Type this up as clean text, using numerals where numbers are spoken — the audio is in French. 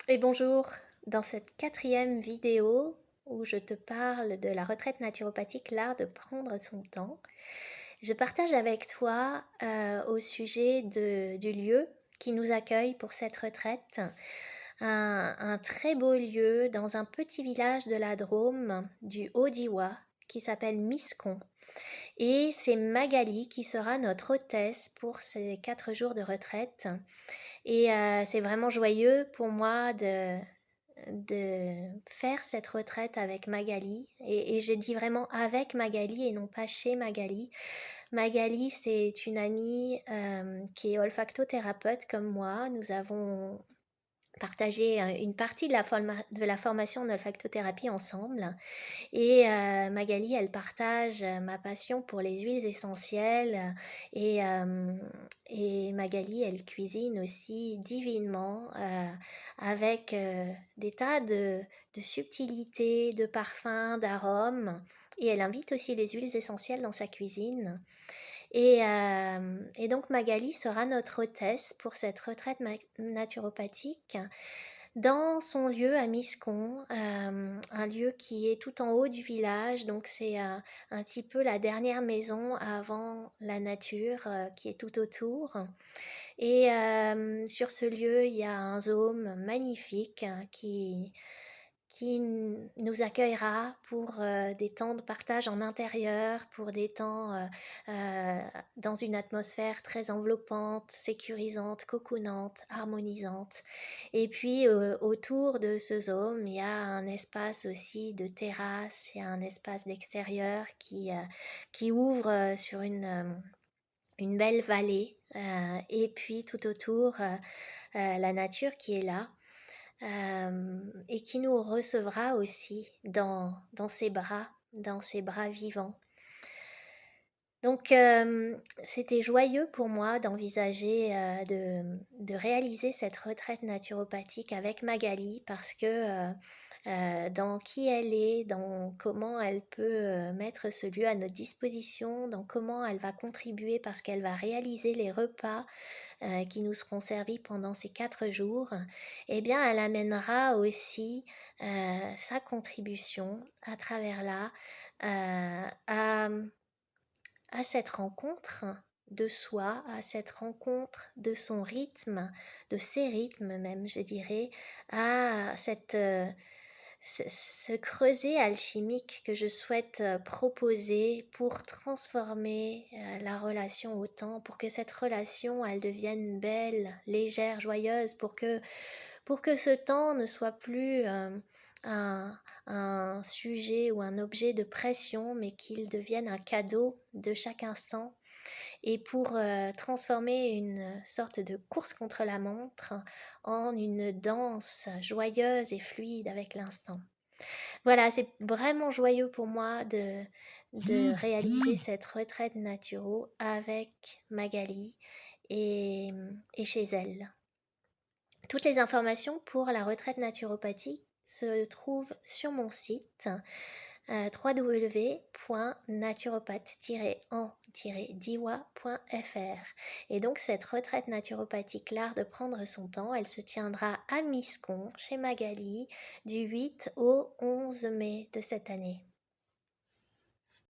Et bonjour, dans cette quatrième vidéo où je te parle de la retraite naturopathique, l'art de prendre son temps, je partage avec toi au sujet du lieu qui nous accueille pour cette retraite, un très beau lieu dans un petit village de la Drôme du Haut-Diois qui s'appelle Miscon. Et c'est Magali qui sera notre hôtesse pour ces 4 jours de retraite. Et c'est vraiment joyeux pour moi de faire cette retraite avec Magali. Et je dis vraiment avec Magali et non pas chez Magali. Magali, c'est une amie qui est olfactothérapeute comme moi. Nous avons partagé une partie de la formation en olfactothérapie ensemble. Et Magali, elle partage ma passion pour les huiles essentielles et Magali, elle cuisine aussi divinement avec des tas de subtilités, de parfums, d'arômes. Et elle invite aussi les huiles essentielles dans sa cuisine. Et donc Magali sera notre hôtesse pour cette retraite naturopathique dans son lieu à Miscon, un lieu qui est tout en haut du village, donc c'est un petit peu la dernière maison avant la nature qui est tout autour. Et sur ce lieu, il y a un zoom magnifique qui nous accueillera pour des temps de partage en intérieur, pour des temps dans une atmosphère très enveloppante, sécurisante, cocoonante, harmonisante. Et puis autour de ce zone, il y a un espace aussi de terrasse, il y a un espace d'extérieur qui ouvre sur une belle vallée. Et puis tout autour, la nature qui est là et qui nous recevra aussi dans ses bras vivants. Donc c'était joyeux pour moi d'envisager de réaliser cette retraite naturopathique avec Magali parce que dans qui elle est, dans comment elle peut mettre ce lieu à notre disposition, dans comment elle va contribuer parce qu'elle va réaliser les repas qui nous seront servis pendant ces 4 jours, eh bien elle amènera aussi sa contribution à travers là à cette rencontre de soi, à cette rencontre de son rythme, de ses rythmes même, je dirais, à ce creuset alchimique que je souhaite proposer pour transformer la relation au temps, pour que cette relation, elle devienne belle, légère, joyeuse, pour que ce temps ne soit plus un, un sujet ou un objet de pression, mais qu'il devienne un cadeau de chaque instant et pour transformer une sorte de course contre la montre en une danse joyeuse et fluide avec l'instant. Voilà, c'est vraiment joyeux pour moi de réaliser cette retraite naturo avec Magali et chez elle. Toutes les informations pour la retraite naturopathique se trouvent sur mon site www.naturopathe-en-diwa.fr. Et donc cette retraite naturopathique, l'art de prendre son temps, elle se tiendra à Miscon, chez Magali, du 8 au 11 mai de cette année.